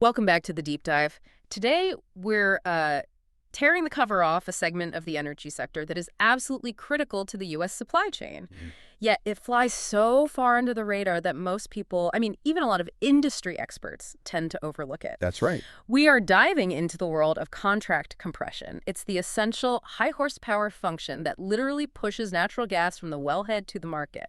Welcome back to the deep dive. Today, we're tearing the cover off a segment of the energy sector that is absolutely critical to the U.S. supply chain. Mhm. Yet it flies so far under the radar that most people, even a lot of industry experts, tend to overlook it. That's right. We are diving into the world of contract compression. It's the essential high horsepower function that literally pushes natural gas from the wellhead to the market.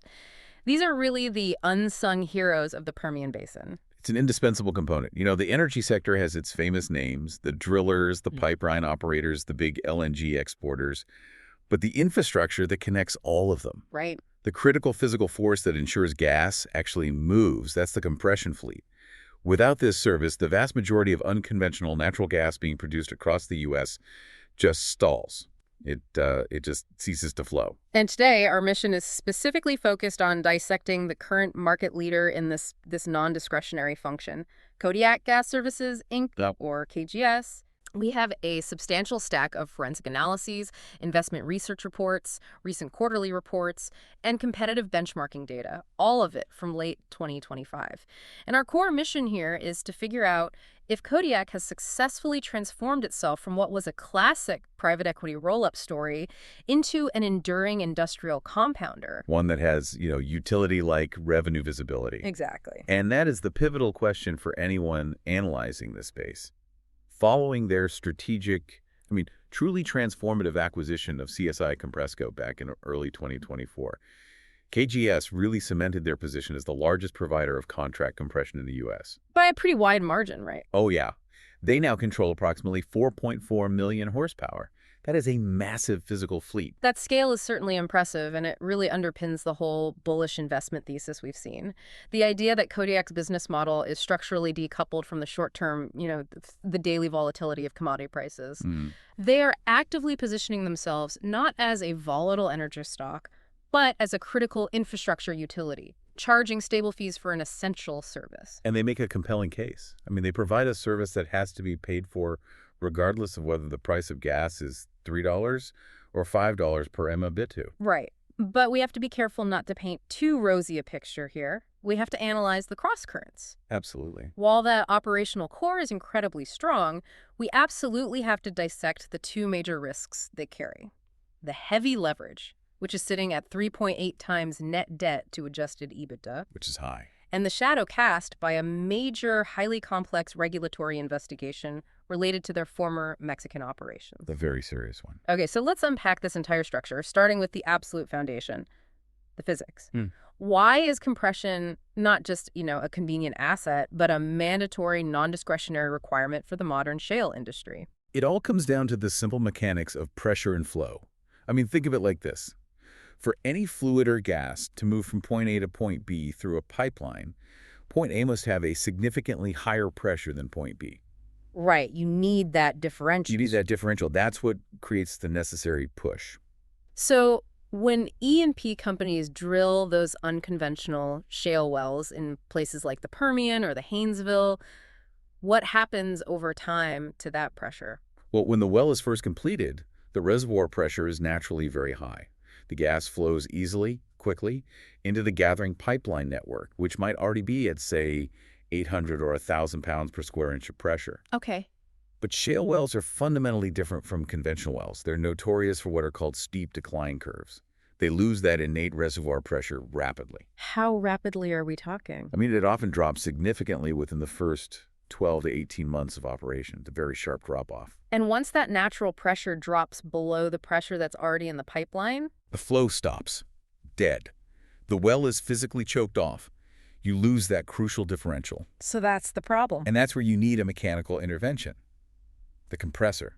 These are really the unsung heroes of the Permian Basin. It's an indispensable component. The energy sector has its famous names, the drillers, the pipeline operators, the big LNG exporters, but the infrastructure that connects all of them, Right. the critical physical force that ensures gas actually moves, that's the compression fleet. Without this service, the vast majority of unconventional natural gas being produced across the U.S. just stalls. It just ceases to flow. And today, our mission is specifically focused on dissecting the current market leader in this non-discretionary function, Kodiak Gas Services, Inc., Yep. or KGS. We have a substantial stack of forensic analyses, investment research reports, recent quarterly reports, and competitive benchmarking data, all of it from late 2025. And our core mission here is to figure out if Kodiak has successfully transformed itself from what was a classic private equity roll-up story into an enduring industrial compounder. One that has, utility-like revenue visibility. Exactly. And that is the pivotal question for anyone analyzing this space. Following their truly transformative acquisition of CSI Compressco back in early 2024, KGS really cemented their position as the largest provider of contract compression in the U.S. By a pretty wide margin, right? Oh, yeah. They now control approximately 4.4 million horsepower. That is a massive physical fleet. That scale is certainly impressive, and it really underpins the whole bullish investment thesis we've seen. The idea that Kodiak's business model is structurally decoupled from the short-term, the daily volatility of commodity prices. Mm. They are actively positioning themselves not as a volatile energy stock, but as a critical infrastructure utility, charging stable fees for an essential service. And they make a compelling case. They provide a service that has to be paid for regardless of whether the price of gas is $3 or $5 per Mbit2. Right. But we have to be careful not to paint too rosy a picture here. We have to analyze the crosscurrents. Absolutely. While the operational core is incredibly strong, we absolutely have to dissect the two major risks they carry. The heavy leverage, which is sitting at 3.8 times net debt to adjusted EBITDA, Which is high. and the shadow cast by a major, highly complex regulatory investigation related to their former Mexican operations. The very serious one. Okay, so let's unpack this entire structure, starting with the absolute foundation, the physics. Why is compression not just, a convenient asset, but a mandatory, non-discretionary requirement for the modern shale industry? It all comes down to the simple mechanics of pressure and flow. Think of it like this. For any fluid or gas to move from point A to point B through a pipeline, point A must have a significantly higher pressure than point B. Right, you need that differential. You need that differential. That's what creates the necessary push. So when E&P companies drill those unconventional shale wells in places like the Permian or the Haynesville, what happens over time to that pressure? Well, when the well is first completed, the reservoir pressure is naturally very high. The gas flows easily, quickly, into the gathering pipeline network, which might already be at, say, 800 or 1,000 pounds per square inch of pressure. Okay. But shale wells are fundamentally different from conventional wells. They're notorious for what are called steep decline curves. They lose that innate reservoir pressure rapidly. How rapidly are we talking? It often drops significantly within the first 12 to 18 months of operation. It's a very sharp drop-off. And once that natural pressure drops below the pressure that's already in the pipeline? The flow stops. Dead. The well is physically choked off. You lose that crucial differential. So that's the problem. And that's where you need a mechanical intervention. The compressor.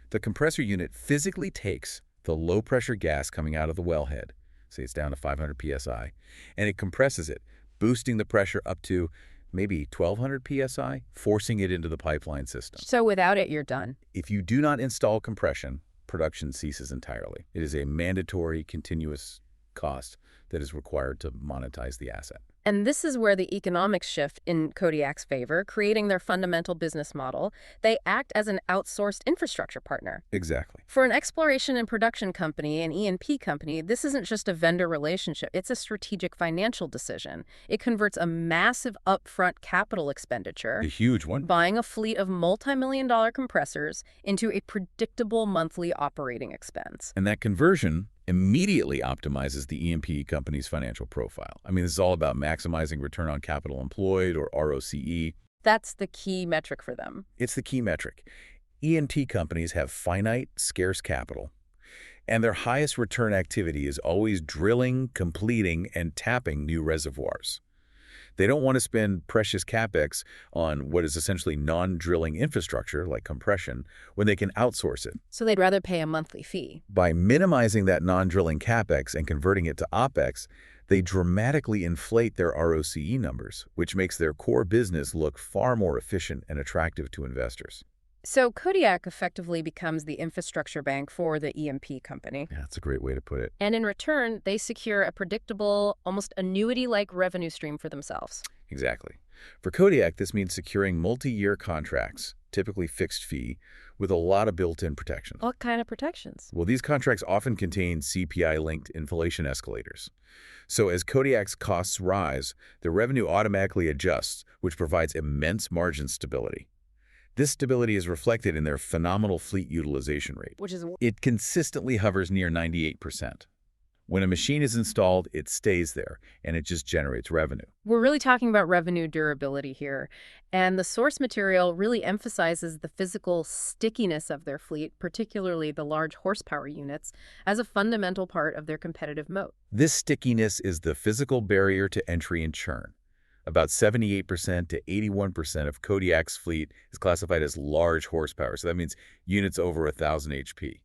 The compressor unit physically takes the low-pressure gas coming out of the wellhead, say it's down to 500 psi, and it compresses it, boosting the pressure up to maybe 1,200 psi, forcing it into the pipeline system. So without it, you're done. If you do not install compression, production ceases entirely. It is a mandatory, continuous cost that is required to monetize the asset. And this is where the economics shift in Kodiak's favor, creating their fundamental business model. They act as an outsourced infrastructure partner. Exactly. For an exploration and production company, an E&P company, this isn't just a vendor relationship. It's a strategic financial decision. It converts a massive upfront capital expenditure, A huge one. buying a fleet of multi-million-dollar compressors, into a predictable monthly operating expense. And that conversion immediately optimizes the E&P company's financial profile. I mean, this is all about maximizing return on capital employed, or ROCE. That's the key metric for them. It's the key metric. E&P companies have finite, scarce capital, and their highest return activity is always drilling, completing, and tapping new reservoirs. They don't want to spend precious capex on what is essentially non-drilling infrastructure, like compression, when they can outsource it. So they'd rather pay a monthly fee. By minimizing that non-drilling capex and converting it to OPEX, they dramatically inflate their ROCE numbers, which makes their core business look far more efficient and attractive to investors. So Kodiak effectively becomes the infrastructure bank for the E&P company. Yeah, that's a great way to put it. And in return, they secure a predictable, almost annuity-like revenue stream for themselves. Exactly. For Kodiak, this means securing multi-year contracts, typically fixed fee, with a lot of built-in protection. What kind of protections? Well, these contracts often contain CPI-linked inflation escalators. So as Kodiak's costs rise, the revenue automatically adjusts, which provides immense margin stability. This stability is reflected in their phenomenal fleet utilization rate. It consistently hovers near 98%. When a machine is installed, it stays there, and it just generates revenue. We're really talking about revenue durability here. And the source material really emphasizes the physical stickiness of their fleet, particularly the large horsepower units, as a fundamental part of their competitive moat. This stickiness is the physical barrier to entry and churn. About 78% to 81% of Kodiak's fleet is classified as large horsepower, so that means units over 1,000 HP.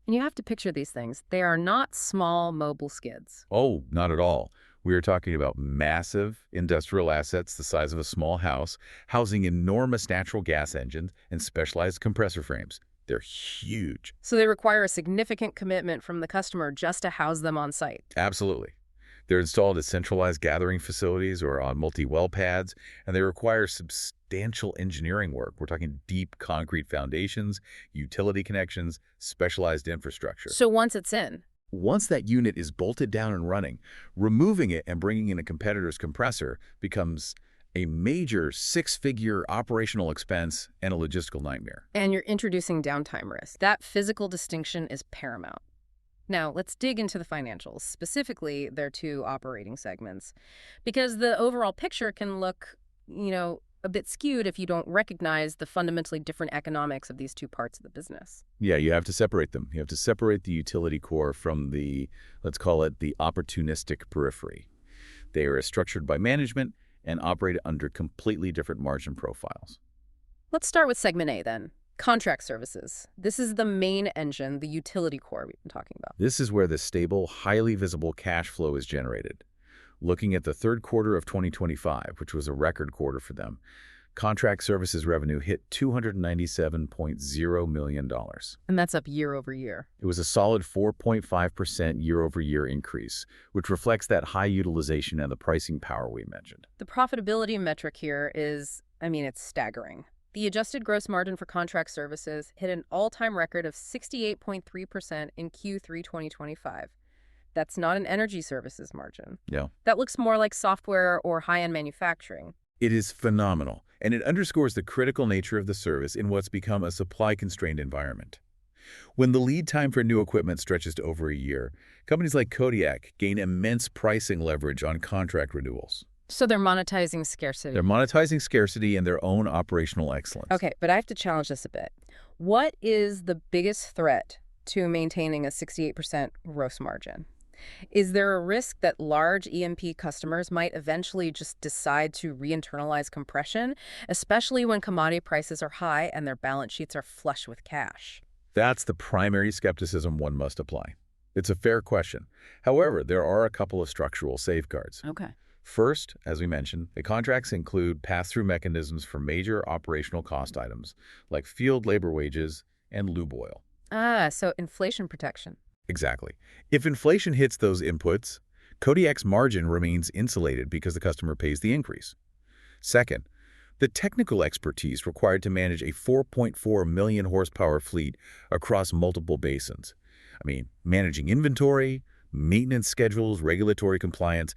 And you have to picture these things. They are not small mobile skids. Oh, not at all. We are talking about massive industrial assets the size of a small house, housing enormous natural gas engines and specialized compressor frames. They're huge. So they require a significant commitment from the customer just to house them on site. Absolutely. They're installed at centralized gathering facilities or on multi-well pads, and they require substantial engineering work. We're talking deep concrete foundations, utility connections, specialized infrastructure. So once that unit is bolted down and running, removing it and bringing in a competitor's compressor becomes a major six-figure operational expense and a logistical nightmare. And you're introducing downtime risk. That physical distinction is paramount. Now, let's dig into the financials, specifically their two operating segments, because the overall picture can look, a bit skewed if you don't recognize the fundamentally different economics of these two parts of the business. Yeah, you have to separate them. You have to separate the utility core from the, let's call it, the opportunistic periphery. They are structured by management and operate under completely different margin profiles. Let's start with segment A then. Contract services. This is the main engine, the utility core we've been talking about. This is where the stable, highly visible cash flow is generated. Looking at the third quarter of 2025, which was a record quarter for them, contract services revenue hit $297.0 million. And that's up year over year. It was a solid 4.5% year-over-year increase, which reflects that high utilization and the pricing power we mentioned. The profitability metric here is, it's staggering. The adjusted gross margin for contract services hit an all-time record of 68.3% in Q3 2025. That's not an energy services margin. Yeah. That looks more like software or high-end manufacturing. It is phenomenal, and it underscores the critical nature of the service in what's become a supply-constrained environment. When the lead time for new equipment stretches to over a year, companies like Kodiak gain immense pricing leverage on contract renewals. So they're monetizing scarcity. They're monetizing scarcity and their own operational excellence. Okay, but I have to challenge this a bit. What is the biggest threat to maintaining a 68% gross margin? Is there a risk that large E&P customers might eventually just decide to re-internalize compression, especially when commodity prices are high and their balance sheets are flush with cash? That's the primary skepticism one must apply. It's a fair question. However, there are a couple of structural safeguards. Okay. First, as we mentioned, the contracts include pass-through mechanisms for major operational cost items like field labor wages and lube oil. So inflation protection. Exactly. If inflation hits those inputs, Kodiak's margin remains insulated because the customer pays the increase. Second, the technical expertise required to manage a 4.4 million horsepower fleet across multiple basins. I mean, managing inventory, maintenance schedules, regulatory compliance,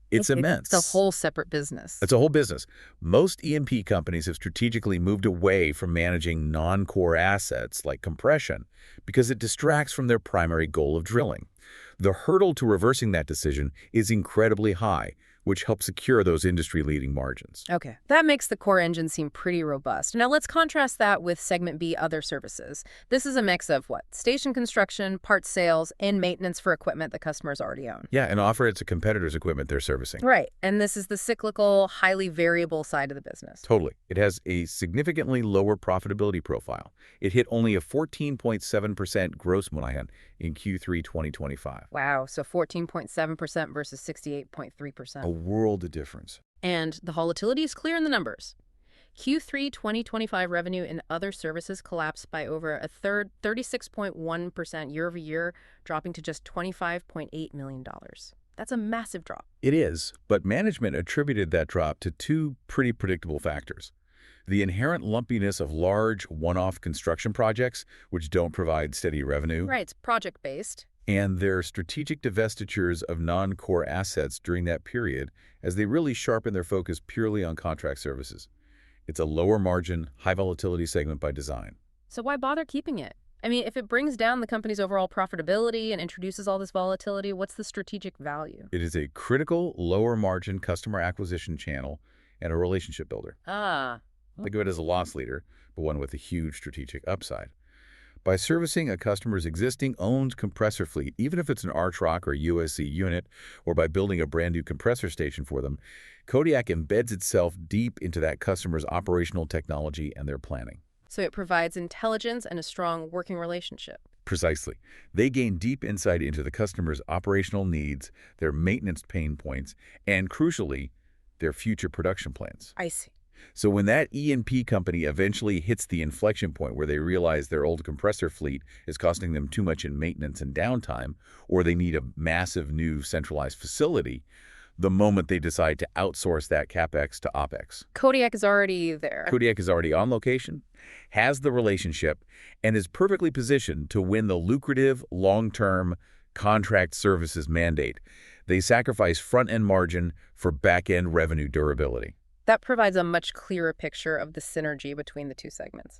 it's immense. It's a whole separate business. It's a whole business. Most E&P companies have strategically moved away from managing non-core assets like compression because it distracts from their primary goal of drilling. The hurdle to reversing that decision is incredibly high, which helps secure those industry-leading margins. Okay, that makes the core engine seem pretty robust. Now let's contrast that with Segment B, Other Services. This is a mix of what? Station construction, parts sales, and maintenance for equipment the customers already own. Yeah, and offer it to competitors' equipment they're servicing. Right, and this is the cyclical, highly variable side of the business. Totally. It has a significantly lower profitability profile. It hit only a 14.7% gross margin in Q3 2025. Wow, so 14.7% versus 68.3%. A world of difference. And the volatility is clear in the numbers. Q3 2025 revenue in other services collapsed by over a third, 36.1% year over year, dropping to just $25.8 million. That's a massive drop. It is, but management attributed that drop to two pretty predictable factors. The inherent lumpiness of large, one-off construction projects, which don't provide steady revenue. Right, it's project-based. And their strategic divestitures of non-core assets during that period as they really sharpen their focus purely on contract services. It's a lower margin, high volatility segment by design. So why bother keeping it? I mean, if it brings down the company's overall profitability and introduces all this volatility, what's the strategic value? It is a critical, lower margin customer acquisition channel and a relationship builder. Think of it as a loss leader, but one with a huge strategic upside. By servicing a customer's existing owned compressor fleet, even if it's an Archrock or USC unit, or by building a brand new compressor station for them, Kodiak embeds itself deep into that customer's operational technology and their planning. So it provides intelligence and a strong working relationship. Precisely. They gain deep insight into the customer's operational needs, their maintenance pain points, and crucially, their future production plans. I see. So when that E&P company eventually hits the inflection point where they realize their old compressor fleet is costing them too much in maintenance and downtime, or they need a massive new centralized facility, the moment they decide to outsource that CapEx to OpEx. Kodiak is already there. Kodiak is already on location, has the relationship, and is perfectly positioned to win the lucrative, long-term contract services mandate. They sacrifice front-end margin for back-end revenue durability. That provides a much clearer picture of the synergy between the two segments.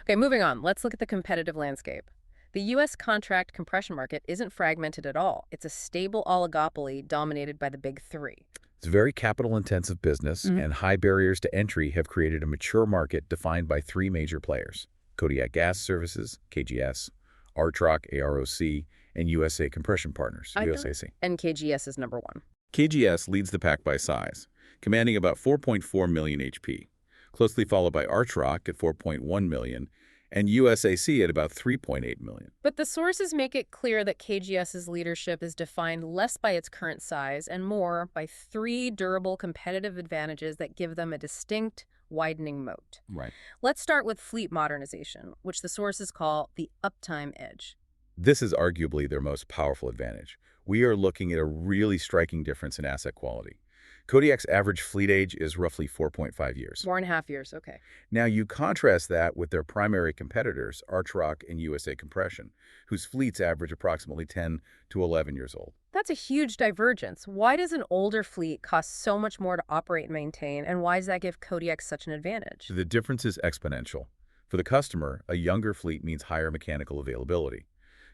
Okay, moving on. Let's look at the competitive landscape. The U.S. contract compression market isn't fragmented at all. It's a stable oligopoly dominated by the big three. It's a very capital-intensive business, and high barriers to entry have created a mature market defined by three major players: Kodiak Gas Services, KGS, Archrock, AROC, and USA Compression Partners, USAC. And KGS is number one. KGS leads the pack by size, commanding about 4.4 million HP, closely followed by Archrock at 4.1 million, and USAC at about 3.8 million. But the sources make it clear that KGS's leadership is defined less by its current size and more by three durable competitive advantages that give them a distinct, widening moat. Right. Let's start with fleet modernization, which the sources call the uptime edge. This is arguably their most powerful advantage. We are looking at a really striking difference in asset quality. Kodiak's average fleet age is roughly 4.5 years. 4.5 years, okay. Now, you contrast that with their primary competitors, Archrock and USA Compression, whose fleets average approximately 10 to 11 years old. That's a huge divergence. Why does an older fleet cost so much more to operate and maintain, and why does that give Kodiak such an advantage? The difference is exponential. For the customer, a younger fleet means higher mechanical availability.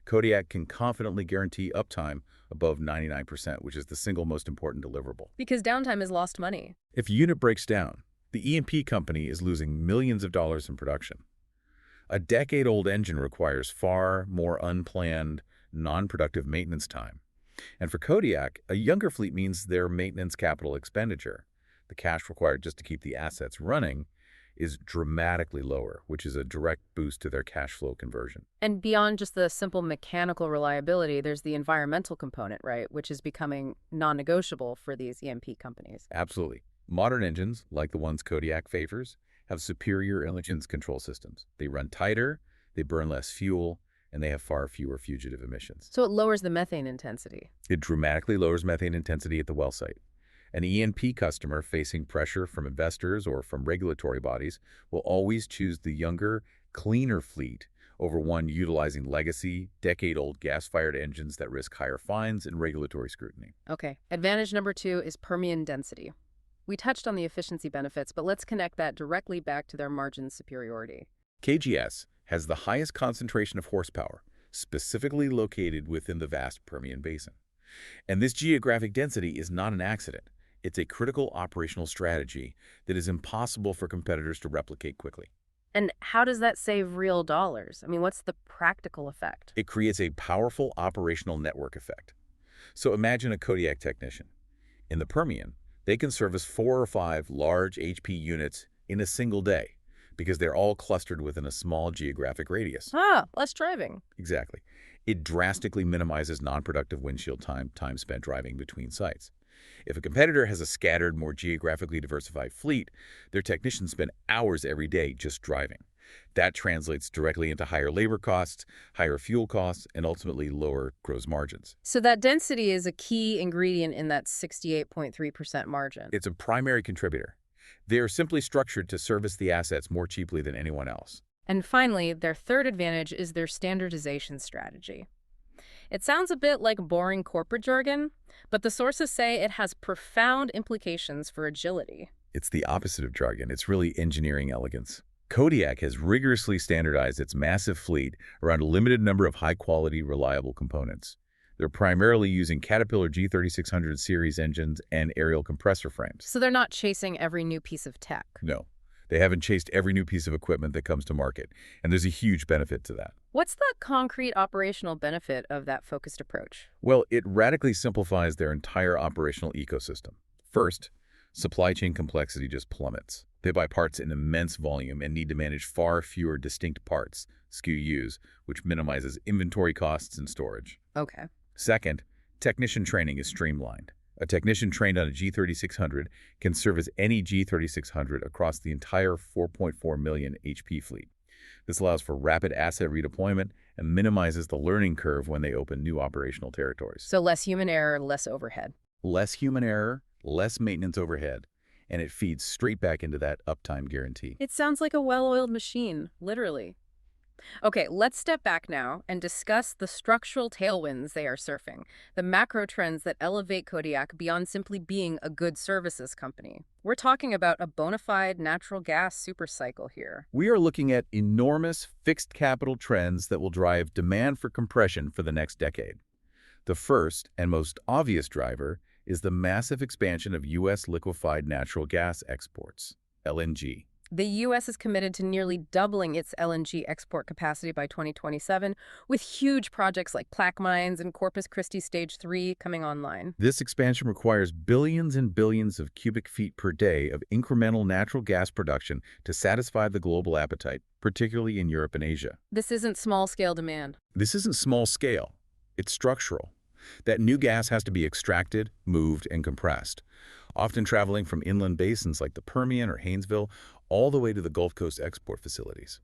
Kodiak can confidently guarantee uptime above 99%, which is the single most important deliverable. Because downtime is lost money. If a unit breaks down, the E&P company is losing millions of dollars in production. A decade-old engine requires far more unplanned, non-productive maintenance time. And for Kodiak, a younger fleet means their maintenance capital expenditure, the cash required just to keep the assets running, is dramatically lower, which is a direct boost to their cash flow conversion. And beyond just the simple mechanical reliability, there's the environmental component, right, which is becoming non-negotiable for these E&P companies. Absolutely. Modern engines, like the ones Kodiak favors, have superior emissions control systems. They run tighter, they burn less fuel, and they have far fewer fugitive emissions. So it lowers the methane intensity. It dramatically lowers methane intensity at the well site. An E&P customer facing pressure from investors or from regulatory bodies will always choose the younger, cleaner fleet over one utilizing legacy, decade-old gas-fired engines that risk higher fines and regulatory scrutiny. Okay, advantage number 2 is Permian density. We touched on the efficiency benefits, but let's connect that directly back to their margin superiority. KGS has the highest concentration of horsepower, specifically located within the vast Permian Basin. And this geographic density is not an accident. It's a critical operational strategy that is impossible for competitors to replicate quickly. And how does that save real dollars? I mean, what's the practical effect? It creates a powerful operational network effect. So imagine a Kodiak technician. In the Permian, they can service 4 or 5 large HP units in a single day because they're all clustered within a small geographic radius. Less driving. Exactly. It drastically minimizes non-productive windshield time spent driving between sites. If a competitor has a scattered, more geographically diversified fleet, their technicians spend hours every day just driving. That translates directly into higher labor costs, higher fuel costs, and ultimately lower gross margins. So that density is a key ingredient in that 68.3% margin. It's a primary contributor. They are simply structured to service the assets more cheaply than anyone else. And finally, their third advantage is their standardization strategy. It sounds a bit like boring corporate jargon, but the sources say it has profound implications for agility. It's the opposite of jargon. It's really engineering elegance. Kodiak has rigorously standardized its massive fleet around a limited number of high-quality, reliable components. They're primarily using Caterpillar G3600 series engines and aerial compressor frames. So they're not chasing every new piece of tech. No, they haven't chased every new piece of equipment that comes to market, and there's a huge benefit to that. What's the concrete operational benefit of that focused approach? Well, it radically simplifies their entire operational ecosystem. First, supply chain complexity just plummets. They buy parts in immense volume and need to manage far fewer distinct parts, SKUs, which minimizes inventory costs and storage. Okay. Second, technician training is streamlined. A technician trained on a G3600 can service any G3600 across the entire 4.4 million HP fleet. This allows for rapid asset redeployment and minimizes the learning curve when they open new operational territories. So less human error, less overhead. Less human error, less maintenance overhead, and it feeds straight back into that uptime guarantee. It sounds like a well-oiled machine, literally. Okay, let's step back now and discuss the structural tailwinds they are surfing, the macro trends that elevate Kodiak beyond simply being a good services company. We're talking about a bona fide natural gas supercycle here. We are looking at enormous fixed capital trends that will drive demand for compression for the next decade. The first and most obvious driver is the massive expansion of U.S. liquefied natural gas exports, LNG. The U.S. is committed to nearly doubling its LNG export capacity by 2027, with huge projects like Plaquemines and Corpus Christi Stage 3 coming online. This expansion requires billions and billions of cubic feet per day of incremental natural gas production to satisfy the global appetite, particularly in Europe and Asia. This isn't small-scale demand. This isn't small scale. It's structural. That new gas has to be extracted, moved, and compressed, often traveling from inland basins like the Permian or Haynesville all the way to the Gulf Coast export facilities.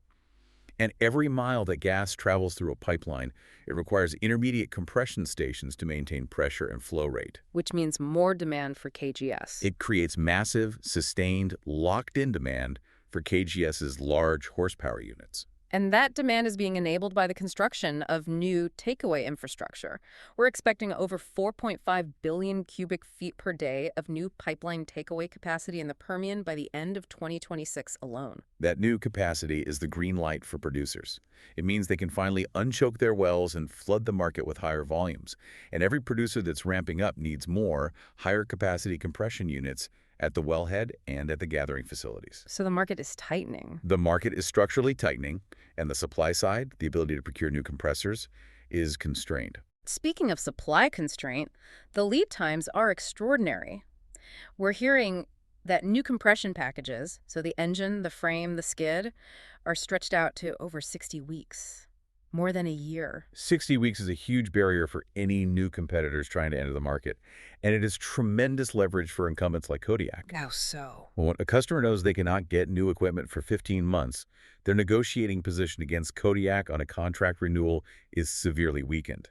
And every mile that gas travels through a pipeline, it requires intermediate compression stations to maintain pressure and flow rate. Which means more demand for KGS. It creates massive, sustained, locked-in demand for KGS's large horsepower units. And that demand is being enabled by the construction of new takeaway infrastructure. We're expecting over 4.5 billion cubic feet per day of new pipeline takeaway capacity in the Permian by the end of 2026 alone. That new capacity is the green light for producers. It means they can finally unchoke their wells and flood the market with higher volumes. And every producer that's ramping up needs more higher capacity compression units at the wellhead and at the gathering facilities. So the market is tightening. The market is structurally tightening, and the supply side, the ability to procure new compressors, is constrained. Speaking of supply constraint, the lead times are extraordinary. We're hearing that new compression packages, so the engine, the frame, the skid, are stretched out to over 60 weeks. More than a year. 60 weeks is a huge barrier for any new competitors trying to enter the market, and it is tremendous leverage for incumbents like Kodiak. How so? Well, when a customer knows they cannot get new equipment for 15 months, their negotiating position against Kodiak on a contract renewal is severely weakened.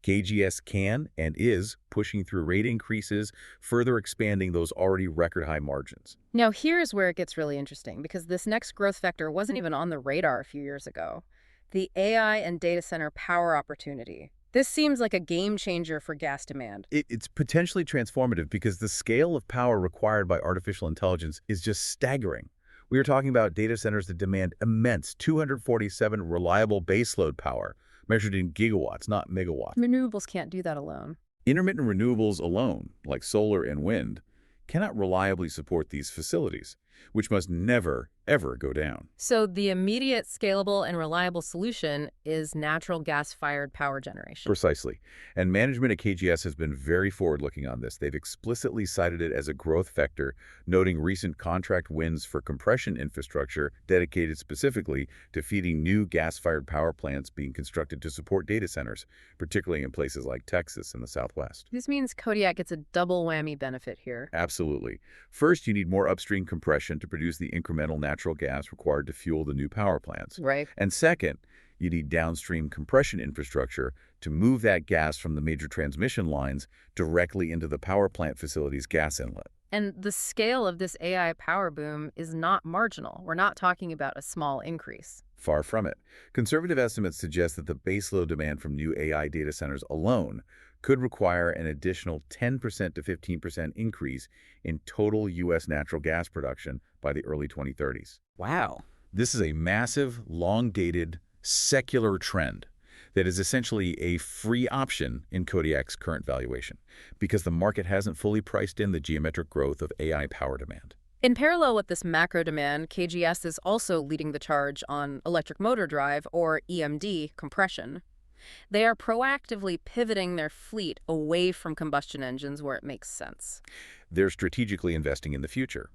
KGS can and is pushing through rate increases, further expanding those already record-high margins. Now, here's where it gets really interesting, because this next growth vector wasn't even on the radar a few years ago. The AI and data center power opportunity. This seems like a game changer for gas demand. It's potentially transformative because the scale of power required by artificial intelligence is just staggering. We are talking about data centers that demand immense 247 reliable baseload power, measured in gigawatts, not megawatts. Renewables can't do that alone. Intermittent renewables alone, like solar and wind, cannot reliably support these facilities, which must never, ever go down. So the immediate, scalable, and reliable solution is natural gas-fired power generation. Precisely. And management at KGS has been very forward-looking on this. They've explicitly cited it as a growth vector, noting recent contract wins for compression infrastructure dedicated specifically to feeding new gas-fired power plants being constructed to support data centers, particularly in places like Texas and the Southwest. This means Kodiak gets a double whammy benefit here. Absolutely. First, you need more upstream compression to produce the incremental natural gas required to fuel the new power plants. Right. And second, you need downstream compression infrastructure to move that gas from the major transmission lines directly into the power plant facility's gas inlet. And the scale of this AI power boom is not marginal. We're not talking about a small increase. Far from it. Conservative estimates suggest that the baseload demand from new AI data centers alone could require an additional 10% to 15% increase in total U.S. natural gas production by the early 2030s. Wow. This is a massive, long-dated, secular trend that is essentially a free option in Kodiak's current valuation because the market hasn't fully priced in the geometric growth of AI power demand. In parallel with this macro demand, KGS is also leading the charge on electric motor drive, or EMD, compression. They are proactively pivoting their fleet away from combustion engines where it makes sense. They're strategically investing in the future.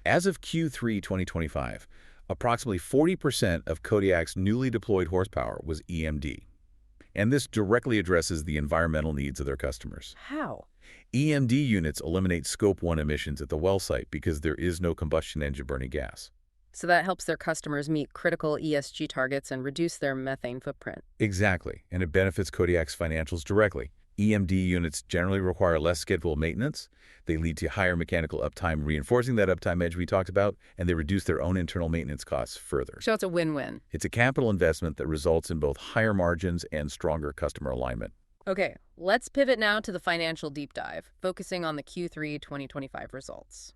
As of Q3 2025, approximately 40% of Kodiak's newly deployed horsepower was EMD. And this directly addresses the environmental needs of their customers. How? EMD units eliminate Scope 1 emissions at the well site because there is no combustion engine burning gas. So that helps their customers meet critical ESG targets and reduce their methane footprint. Exactly, and it benefits Kodiak's financials directly. EMD units generally require less scheduled maintenance. They lead to higher mechanical uptime, reinforcing that uptime edge we talked about, and they reduce their own internal maintenance costs further. So it's a win-win. It's a capital investment that results in both higher margins and stronger customer alignment. Okay, let's pivot now to the financial deep dive, focusing on the Q3 2025 results.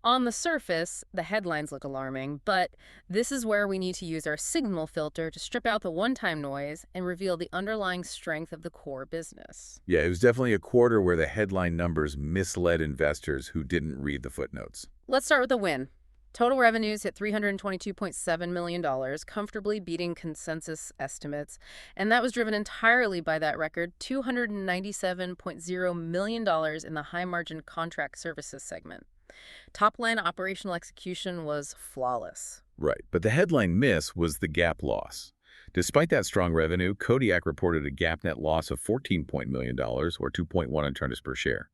On the surface, the headlines look alarming, but this is where we need to use our signal filter to strip out the one-time noise and reveal the underlying strength of the core business. Yeah, it was definitely a quarter where the headline numbers misled investors who didn't read the footnotes. Let's start with the win. Total revenues hit $322.7 million, comfortably beating consensus estimates, and that was driven entirely by that record $297.0 million in the high-margin contract services segment. Top-line operational execution was flawless. Right, but the headline miss was the GAAP loss. Despite that strong revenue, Kodiak reported a GAAP net loss of $14 million, or 2.1 on earnings per share.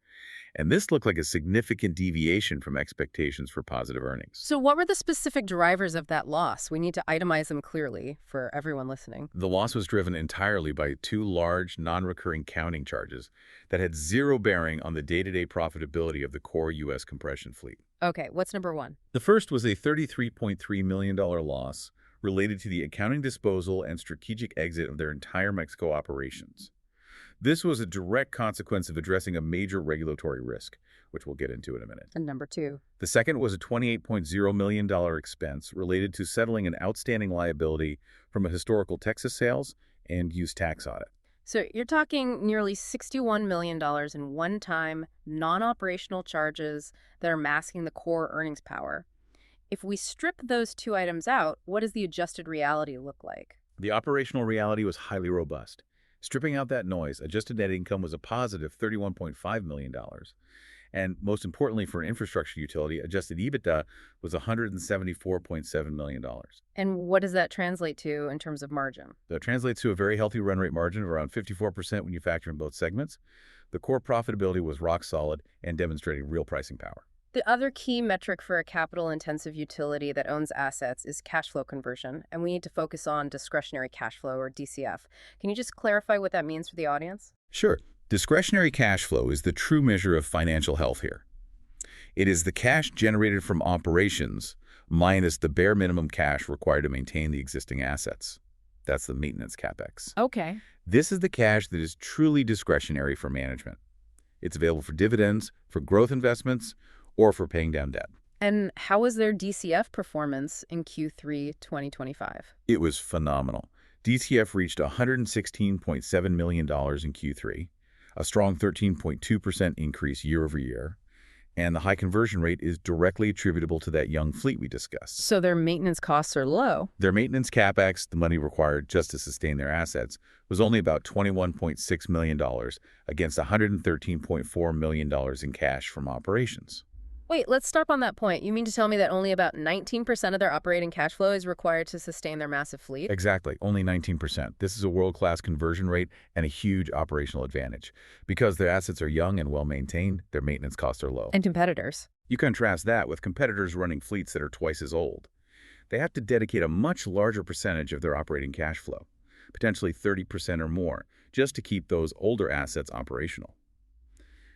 And this looked like a significant deviation from expectations for positive earnings. So what were the specific drivers of that loss? We need to itemize them clearly for everyone listening. The loss was driven entirely by two large, non-recurring accounting charges that had zero bearing on the day-to-day profitability of the core U.S. compression fleet. Okay, what's number one? The first was a $33.3 million loss related to the accounting disposal and strategic exit of their entire Mexico operations. This was a direct consequence of addressing a major regulatory risk, which we'll get into in a minute. And number two? The second was a $28.0 million expense related to settling an outstanding liability from a historical Texas sales and use tax audit. So you're talking nearly $61 million in one-time, non-operational charges that are masking the core earnings power. If we strip those two items out, what does the adjusted reality look like? The operational reality was highly robust. Stripping out that noise, adjusted net income was a positive $31.5 million. And most importantly, for an infrastructure utility, adjusted EBITDA was $174.7 million. And what does that translate to in terms of margin? That translates to a very healthy run rate margin of around 54% when you factor in both segments. The core profitability was rock solid and demonstrating real pricing power. The other key metric for a capital-intensive utility that owns assets is cash flow conversion, and we need to focus on discretionary cash flow, or DCF. Can you just clarify what that means for the audience? Sure. Discretionary cash flow is the true measure of financial health here. It is the cash generated from operations minus the bare minimum cash required to maintain the existing assets. That's the maintenance CapEx. Okay. This is the cash that is truly discretionary for management. It's available for dividends, for growth investments, or for paying down debt. And how was their DCF performance in Q3 2025? It was phenomenal. DCF reached $116.7 million in Q3, a strong 13.2% increase year over year, and the high conversion rate is directly attributable to that young fleet we discussed. So their maintenance costs are low. Their maintenance CapEx, the money required just to sustain their assets, was only about $21.6 million against $113.4 million in cash from operations. Wait, let's stop on that point. You mean to tell me that only about 19% of their operating cash flow is required to sustain their massive fleet? Exactly, only 19%. This is a world-class conversion rate and a huge operational advantage. Because their assets are young and well-maintained, their maintenance costs are low. And competitors? You contrast that with competitors running fleets that are twice as old. They have to dedicate a much larger percentage of their operating cash flow, potentially 30% or more, just to keep those older assets operational.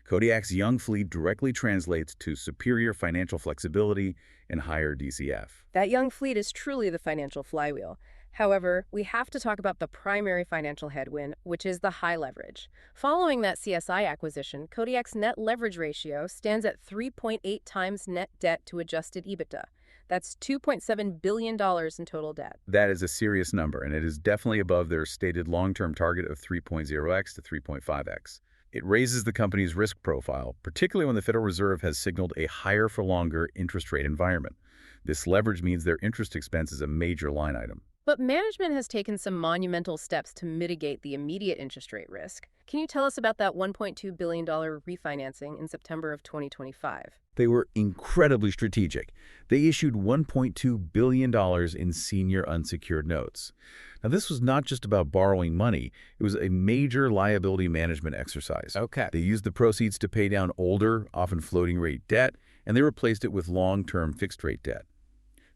Kodiak's young fleet directly translates to superior financial flexibility and higher DCF. That young fleet is truly the financial flywheel. However, we have to talk about the primary financial headwind, which is the high leverage. Following that CSI acquisition, Kodiak's net leverage ratio stands at 3.8 times net debt to adjusted EBITDA. That's $2.7 billion in total debt. That is a serious number, and it is definitely above their stated long-term target of 3.0x to 3.5x. It raises the company's risk profile, particularly when the Federal Reserve has signaled a higher-for-longer interest rate environment. This leverage means their interest expense is a major line item. But management has taken some monumental steps to mitigate the immediate interest rate risk. Can you tell us about that $1.2 billion refinancing in September of 2025? They were incredibly strategic. They issued $1.2 billion in senior unsecured notes. Now, this was not just about borrowing money. It was a major liability management exercise. Okay. They used the proceeds to pay down older, often floating-rate debt, and they replaced it with long-term fixed-rate debt.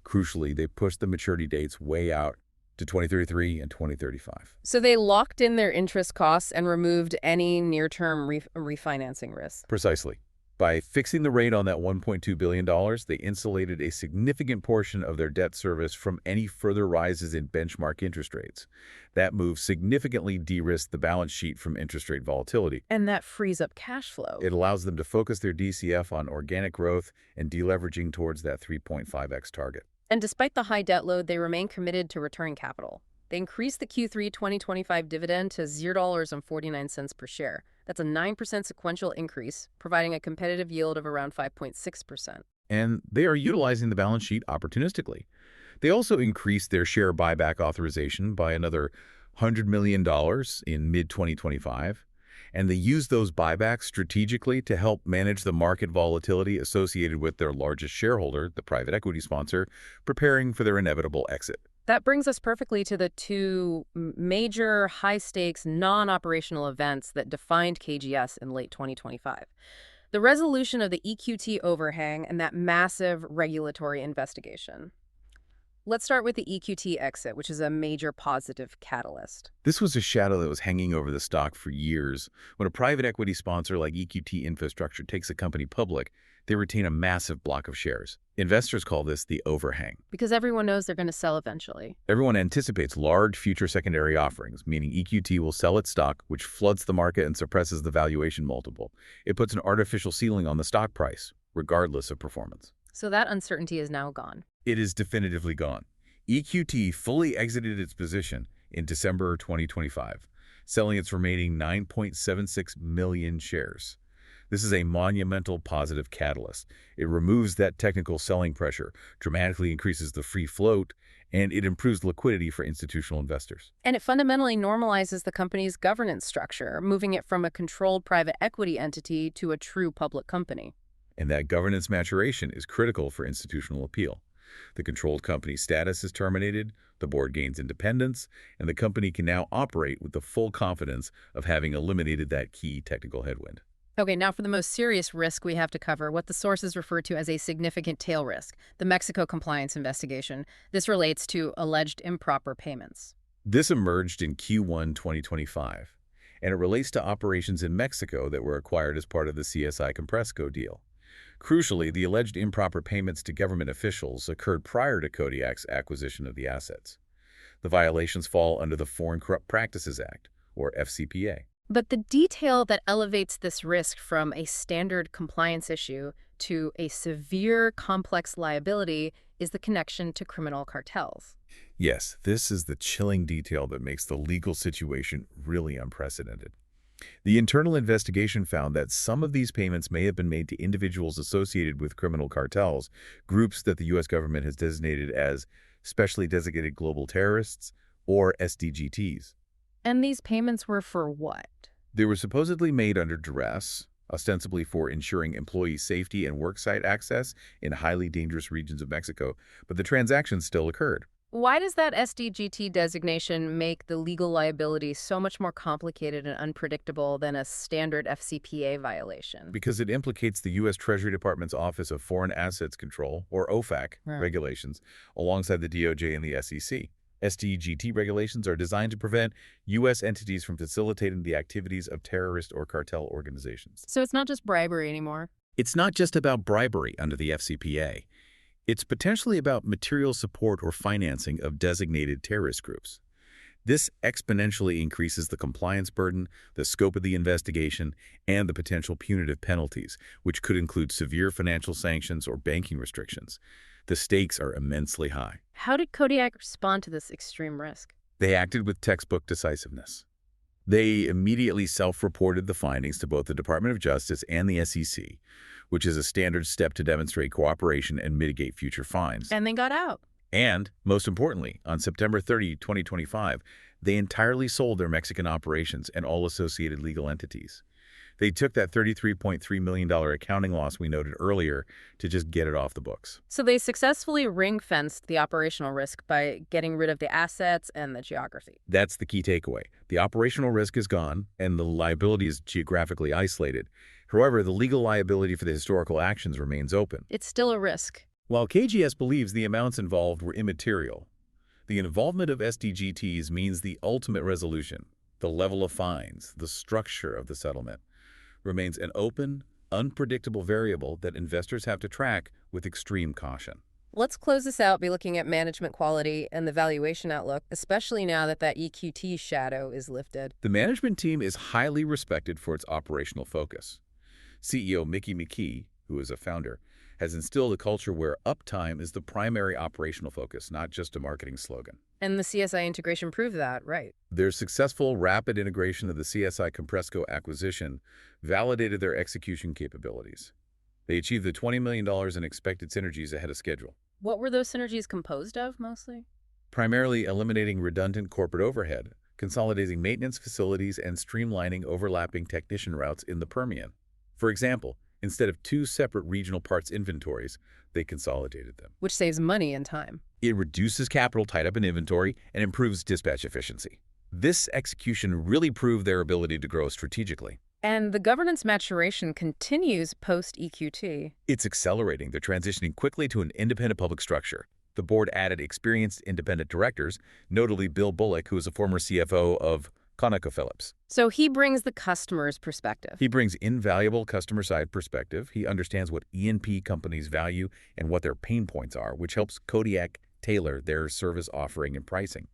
Crucially, they pushed the maturity dates way out to 2033 and 2035. So they locked in their interest costs and removed any near-term refinancing risk. Precisely. By fixing the rate on that $1.2 billion, they insulated a significant portion of their debt service from any further rises in benchmark interest rates. That move significantly de-risked the balance sheet from interest rate volatility. And that frees up cash flow. It allows them to focus their DCF on organic growth and deleveraging towards that 3.5x target. And despite the high debt load, they remain committed to returning capital. They increased the Q3 2025 dividend to $0.49 per share. That's a 9% sequential increase, providing a competitive yield of around 5.6%. And they are utilizing the balance sheet opportunistically. They also increased their share buyback authorization by another $100 million in mid-2025. And they used those buybacks strategically to help manage the market volatility associated with their largest shareholder, the private equity sponsor, preparing for their inevitable exit. That brings us perfectly to the two major high-stakes non-operational events that defined KGS in late 2025. The resolution of the EQT overhang and that massive regulatory investigation. Let's start with the EQT exit, which is a major positive catalyst. This was a shadow that was hanging over the stock for years. When a private equity sponsor like EQT Infrastructure takes a company public, they retain a massive block of shares. Investors call this the overhang. Because everyone knows they're going to sell eventually. Everyone anticipates large future secondary offerings, meaning EQT will sell its stock, which floods the market and suppresses the valuation multiple. It puts an artificial ceiling on the stock price, regardless of performance. So that uncertainty is now gone. It is definitively gone. EQT fully exited its position in December 2025, selling its remaining 9.76 million shares. This is a monumental positive catalyst. It removes that technical selling pressure, dramatically increases the free float, and it improves liquidity for institutional investors. And it fundamentally normalizes the company's governance structure, moving it from a controlled private equity entity to a true public company. And that governance maturation is critical for institutional appeal. The controlled company status is terminated, the board gains independence, and the company can now operate with the full confidence of having eliminated that key technical headwind. Okay, now for the most serious risk we have to cover, what the sources refer to as a significant tail risk, the Mexico compliance investigation. This relates to alleged improper payments. This emerged in Q1 2025, and it relates to operations in Mexico that were acquired as part of the CSI Compressco deal. Crucially, the alleged improper payments to government officials occurred prior to Kodiak's acquisition of the assets. The violations fall under the Foreign Corrupt Practices Act, or FCPA. But the detail that elevates this risk from a standard compliance issue to a severe, complex liability is the connection to criminal cartels. Yes, this is the chilling detail that makes the legal situation really unprecedented. The internal investigation found that some of these payments may have been made to individuals associated with criminal cartels, groups that the U.S. government has designated as specially designated global terrorists, or SDGTs. And these payments were for what? They were supposedly made under duress, ostensibly for ensuring employee safety and worksite access in highly dangerous regions of Mexico, but the transactions still occurred. Why does that SDGT designation make the legal liability so much more complicated and unpredictable than a standard FCPA violation? Because it implicates the U.S. Treasury Department's Office of Foreign Assets Control, or OFAC, regulations, alongside the DOJ and the SEC. SDGT regulations are designed to prevent U.S. entities from facilitating the activities of terrorist or cartel organizations. So it's not just bribery anymore? It's not just about bribery under the FCPA. It's potentially about material support or financing of designated terrorist groups. This exponentially increases the compliance burden, the scope of the investigation, and the potential punitive penalties, which could include severe financial sanctions or banking restrictions. The stakes are immensely high. How did Kodiak respond to this extreme risk? They acted with textbook decisiveness. They immediately self-reported the findings to both the Department of Justice and the SEC, which is a standard step to demonstrate cooperation and mitigate future fines. And they got out. And, most importantly, on September 30, 2025, they entirely sold their Mexican operations and all associated legal entities. They took that $33.3 million accounting loss we noted earlier to just get it off the books. So they successfully ring-fenced the operational risk by getting rid of the assets and the geography. That's the key takeaway. The operational risk is gone, and the liability is geographically isolated. However, the legal liability for the historical actions remains open. It's still a risk. While KGS believes the amounts involved were immaterial, the involvement of SDGTs means the ultimate resolution, the level of fines, the structure of the settlement, remains an open, unpredictable variable that investors have to track with extreme caution. Let's close this out by looking at management quality and the valuation outlook, especially now that EQT shadow is lifted. The management team is highly respected for its operational focus. CEO Mickey McKee, who is a founder, has instilled a culture where uptime is the primary operational focus, not just a marketing slogan. And the CSI integration proved that, right? Their successful, rapid integration of the CSI Compressco acquisition validated their execution capabilities. They achieved the $20 million in expected synergies ahead of schedule. What were those synergies composed of, mostly? Primarily eliminating redundant corporate overhead, consolidating maintenance facilities, and streamlining overlapping technician routes in the Permian. For example, instead of two separate regional parts inventories, they consolidated them. Which saves money and time. It reduces capital tied up in inventory and improves dispatch efficiency. This execution really proved their ability to grow strategically. And the governance maturation continues post-EQT. It's accelerating. They're transitioning quickly to an independent public structure. The board added experienced independent directors, notably Bill Bullock, who is a former CFO of ConocoPhillips. So he brings the customer's perspective. He brings invaluable customer-side perspective. He understands what E&P companies value and what their pain points are, which helps Kodiak tailor their service offering and pricing.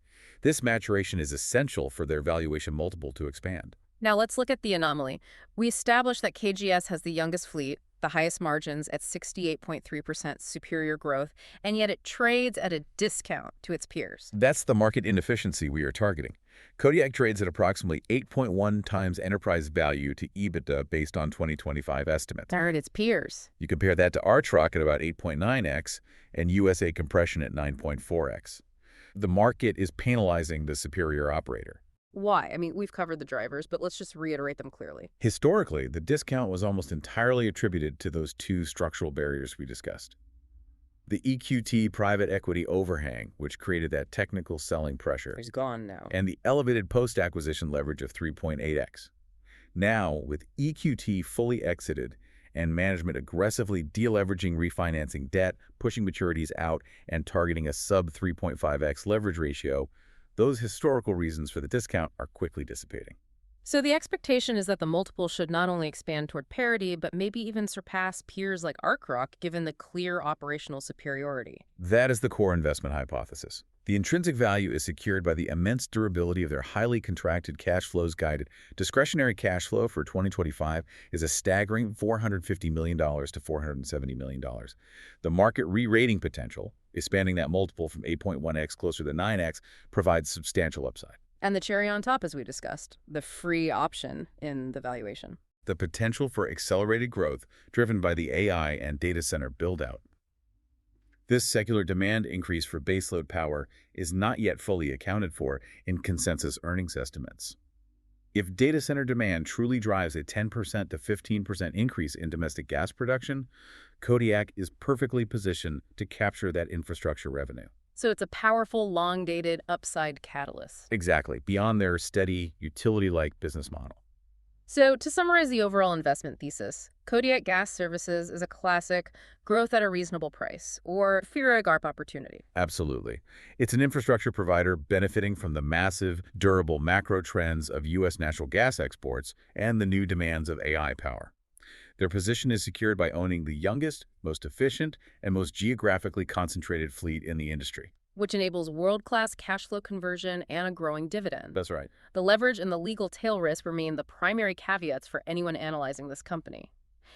This maturation is essential for their valuation multiple to expand. Now let's look at the anomaly. We established that KGS has the youngest fleet, The highest margins at 68.3% superior growth, and yet it trades at a discount to its peers. That's the market inefficiency we are targeting. Kodiak trades at approximately 8.1 times enterprise value to EBITDA based on 2025 estimates. They're at its peers. You compare that to Archrock at about 8.9x and USA Compression at 9.4x. The market is penalizing the superior operator. Why? I mean, we've covered the drivers, but let's just reiterate them clearly. Historically, the discount was almost entirely attributed to those two structural barriers we discussed. The EQT private equity overhang, which created that technical selling pressure, It's gone now. and the elevated post-acquisition leverage of 3.8x. Now, with EQT fully exited and management aggressively deleveraging, refinancing debt, pushing maturities out, and targeting a sub-3.5x leverage ratio, those historical reasons for the discount are quickly dissipating. So the expectation is that the multiple should not only expand toward parity, but maybe even surpass peers like Archrock, given the clear operational superiority. That is the core investment hypothesis. The intrinsic value is secured by the immense durability of their highly contracted cash flows guided. Discretionary cash flow for 2025 is a staggering $450 million to $470 million. The market re-rating potential, expanding that multiple from 8.1x closer to 9x, provides substantial upside. And the cherry on top, as we discussed, the free option in the valuation. The potential for accelerated growth driven by the AI and data center build-out. This secular demand increase for baseload power is not yet fully accounted for in consensus earnings estimates. If data center demand truly drives a 10% to 15% increase in domestic gas production, Kodiak is perfectly positioned to capture that infrastructure revenue. So it's a powerful, long-dated upside catalyst. Exactly, beyond their steady, utility-like business model. So to summarize the overall investment thesis, Kodiak Gas Services is a classic growth at a reasonable price, or fear a GARP opportunity. Absolutely. It's an infrastructure provider benefiting from the massive, durable macro trends of U.S. natural gas exports and the new demands of AI power. Their position is secured by owning the youngest, most efficient, and most geographically concentrated fleet in the industry. Which enables world-class cash flow conversion and a growing dividend. That's right. The leverage and the legal tail risk remain the primary caveats for anyone analyzing this company.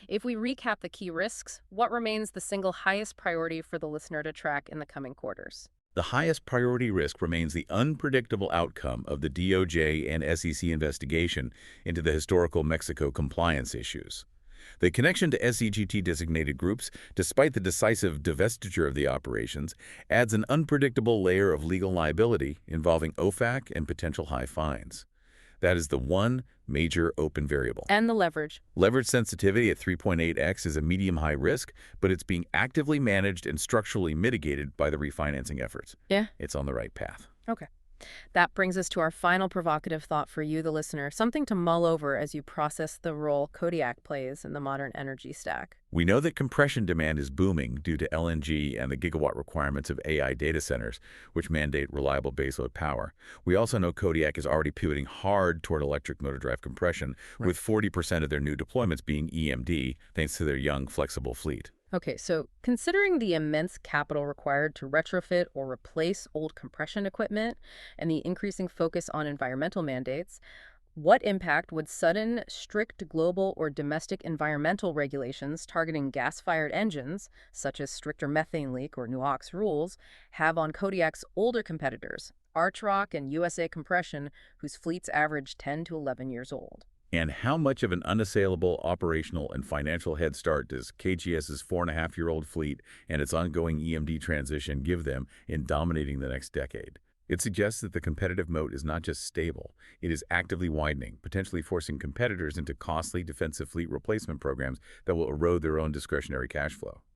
If we recap the key risks, what remains the single highest priority for the listener to track in the coming quarters? The highest priority risk remains the unpredictable outcome of the DOJ and SEC investigation into the historical Mexico compliance issues. The connection to SCGT-designated groups, despite the decisive divestiture of the operations, adds an unpredictable layer of legal liability involving OFAC and potential high fines. That is the one major open variable. And the leverage. Leverage sensitivity at 3.8x is a medium-high risk, but it's being actively managed and structurally mitigated by the refinancing efforts. Yeah. It's on the right path. Okay. That brings us to our final provocative thought for you, the listener, something to mull over as you process the role Kodiak plays in the modern energy stack. We know that compression demand is booming due to LNG and the gigawatt requirements of AI data centers, which mandate reliable baseload power. We also know Kodiak is already pivoting hard toward electric motor drive compression, with 40% of their new deployments being EMD, thanks to their young, flexible fleet. Okay, so considering the immense capital required to retrofit or replace old compression equipment and the increasing focus on environmental mandates, what impact would sudden, strict global or domestic environmental regulations targeting gas-fired engines, such as stricter methane leak or NOx rules, have on Kodiak's older competitors, Archrock and USA Compression, whose fleets average 10 to 11 years old? And how much of an unassailable operational and financial head start does KGS's 4.5-year-old fleet and its ongoing EMD transition give them in dominating the next decade? It suggests that the competitive moat is not just stable, it is actively widening, potentially forcing competitors into costly defensive fleet replacement programs that will erode their own discretionary cash flow.